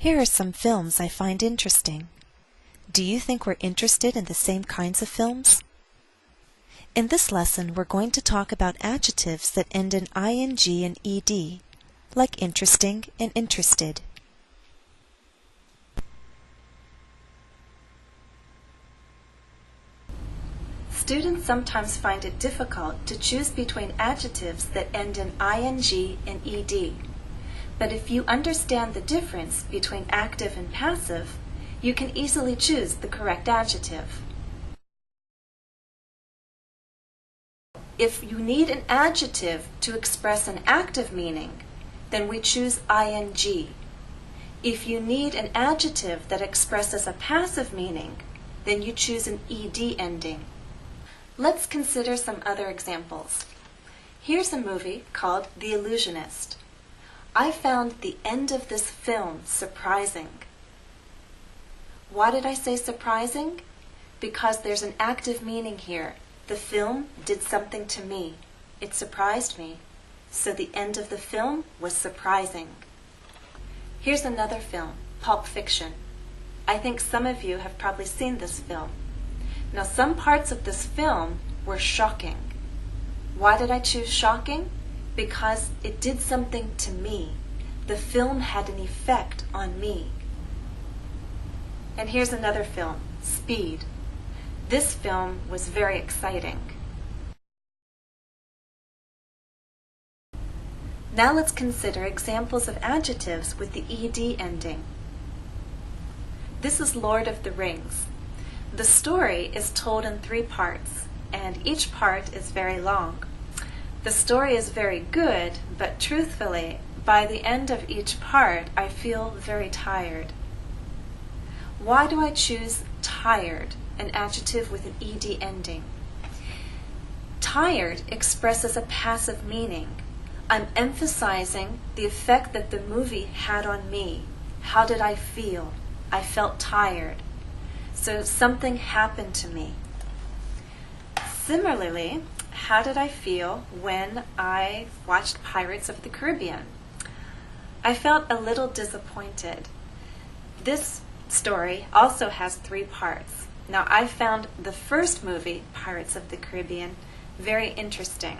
Here are some films I find interesting. Do you think we're interested in the same kinds of films? In this lesson, we're going to talk about adjectives that end in ing and ed, like interesting and interested. Students sometimes find it difficult to choose between adjectives that end in ing and ed. But if you understand the difference between active and passive, you can easily choose the correct adjective. If you need an adjective to express an active meaning, then we choose ing. If you need an adjective that expresses a passive meaning, then you choose an ed ending. Let's consider some other examples. Here's a movie called The Illusionist. I found the end of this film surprising. Why did I say surprising? Because there's an active meaning here. The film did something to me. It surprised me. So the end of the film was surprising. Here's another film, Pulp Fiction. I think some of you have probably seen this film. Now, some parts of this film were shocking. Why did I choose shocking? Because it did something to me. The film had an effect on me. And here's another film, Speed. This film was very exciting. Now let's consider examples of adjectives with the ed ending. This is Lord of the Rings. The story is told in 3 parts, and each part is very long. The story is very good, but truthfully, by the end of each part, I feel very tired. Why do I choose tired, an adjective with an ed ending? Tired expresses a passive meaning. I'm emphasizing the effect that the movie had on me. How did I feel? I felt tired. So something happened to me. Similarly, how did I feel when I watched Pirates of the Caribbean? I felt a little disappointed. This story also has 3 parts. Now, I found the first movie, Pirates of the Caribbean, very interesting.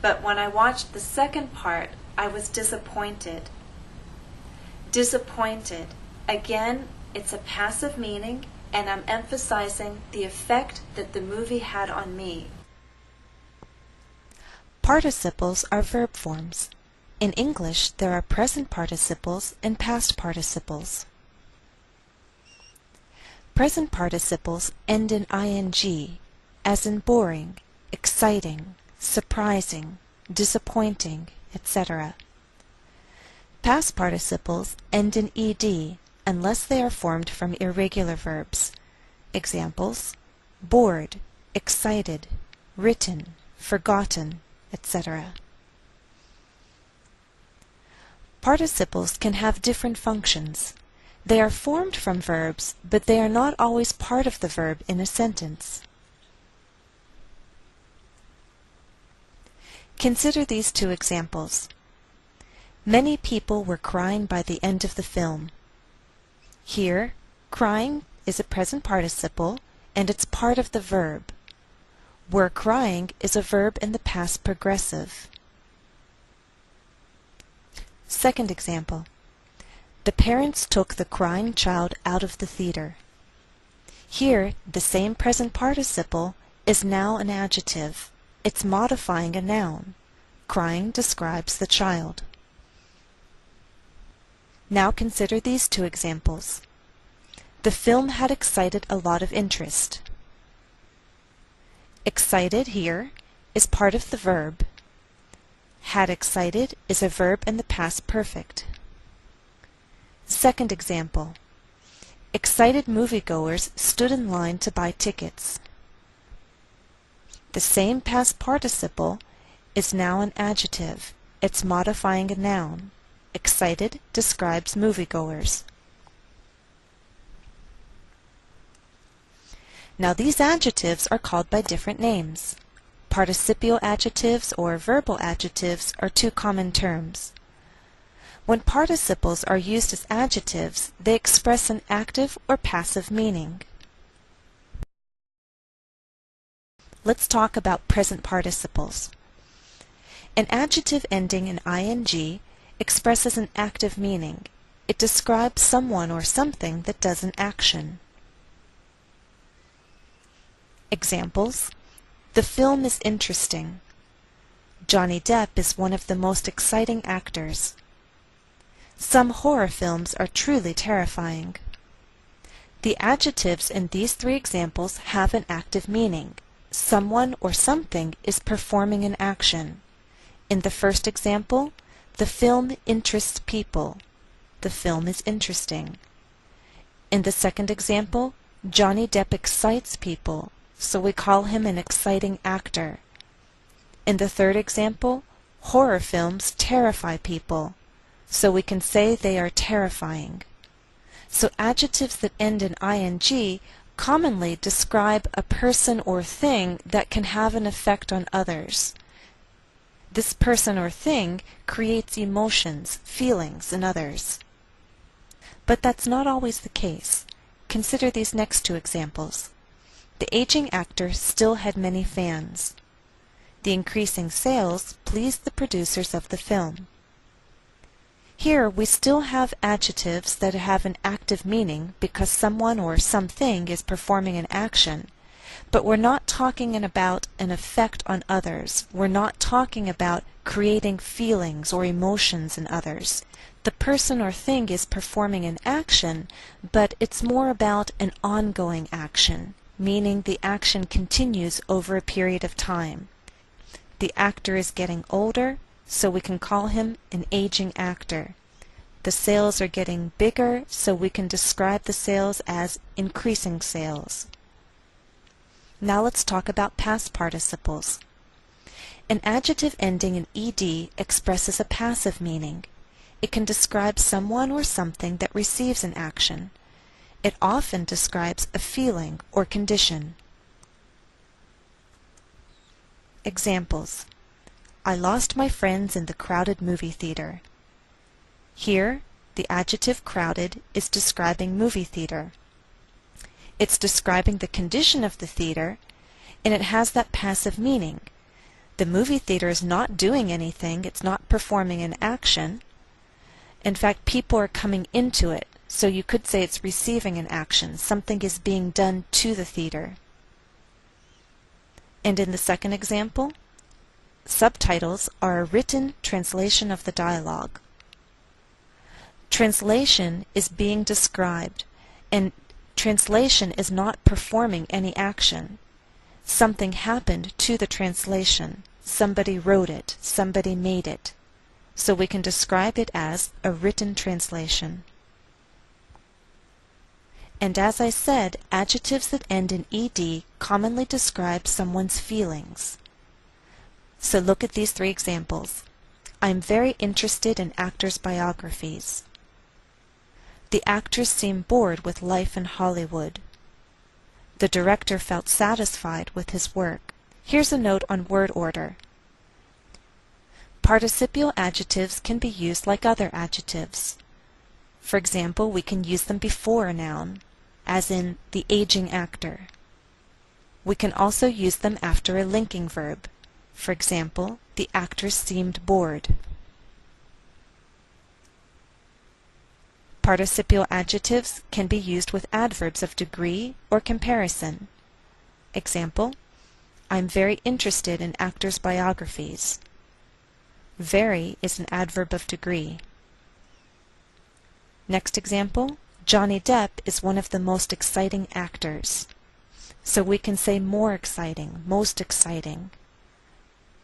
But when I watched the second part, I was disappointed. Disappointed. Again, it's a passive meaning, and I'm emphasizing the effect that the movie had on me. Participles are verb forms. In English, there are present participles and past participles. Present participles end in ing, as in boring, exciting, surprising, disappointing, etc. Past participles end in ed, unless they are formed from irregular verbs. Examples: bored, excited, written, forgotten, etc. Participles can have different functions. They are formed from verbs, but they are not always part of the verb in a sentence. Consider these 2 examples. Many people were crying by the end of the film. Here, crying is a present participle, and it's part of the verb. Were crying is a verb in the past progressive. Second example. The parents took the crying child out of the theater. Here, the same present participle is now an adjective. It's modifying a noun. Crying describes the child. Now consider these 2 examples. The film had excited a lot of interest. Excited here is part of the verb. Had excited is a verb in the past perfect. Second example. Excited moviegoers stood in line to buy tickets. The same past participle is now an adjective. It's modifying a noun. Excited describes moviegoers. Now these adjectives are called by different names. Participial adjectives or verbal adjectives are 2 common terms. When participles are used as adjectives, they express an active or passive meaning. Let's talk about present participles. An adjective ending in ing expresses an active meaning. It describes someone or something that does an action. Examples: the film is interesting. Johnny Depp is one of the most exciting actors. Some horror films are truly terrifying. The adjectives in these three examples have an active meaning. Someone or something is performing an action. In the first example, the film interests people. The film is interesting. In the second example, Johnny Depp excites people, so we call him an exciting actor. In the third example, horror films terrify people, so we can say they are terrifying. So adjectives that end in ing commonly describe a person or thing that can have an effect on others. This person or thing creates emotions, feelings in others. But that's not always the case. Consider these next two examples. The aging actor still had many fans. The increasing sales pleased the producers of the film. Here we still have adjectives that have an active meaning because someone or something is performing an action, but we're not talking about an effect on others. We're not talking about creating feelings or emotions in others. The person or thing is performing an action, but it's more about an ongoing action, meaning the action continues over a period of time. The actor is getting older, so we can call him an aging actor. The sales are getting bigger, so we can describe the sales as increasing sales. Now let's talk about past participles. An adjective ending in ed expresses a passive meaning. It can describe someone or something that receives an action. It often describes a feeling or condition. Examples: I lost my friends in the crowded movie theater. Here, the adjective crowded is describing movie theater. It's describing the condition of the theater, and it has that passive meaning. The movie theater is not doing anything, it's not performing an action. In fact, people are coming into it, so you could say it's receiving an action. Something is being done to the theater. And in the second example, subtitles are a written translation of the dialogue. Translation is being described, and translation is not performing any action. Something happened to the translation. Somebody wrote it, somebody made it. So we can describe it as a written translation. And as I said, adjectives that end in ed commonly describe someone's feelings. So look at these three examples. I'm very interested in actors' biographies. The actors seem bored with life in Hollywood. The director felt satisfied with his work. Here's a note on word order. Participial adjectives can be used like other adjectives. For example, we can use them before a noun, as in the aging actor. We can also use them after a linking verb. For example, the actors seemed bored. Participial adjectives can be used with adverbs of degree or comparison. Example: I'm very interested in actors' biographies. Very is an adverb of degree. Next example: Johnny Depp is one of the most exciting actors. So we can say more exciting, most exciting.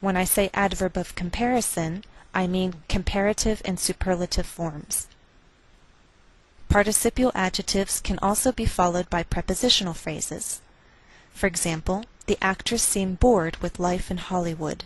When I say adverb of comparison, I mean comparative and superlative forms. Participial adjectives can also be followed by prepositional phrases. For example, the actors seem bored with life in Hollywood.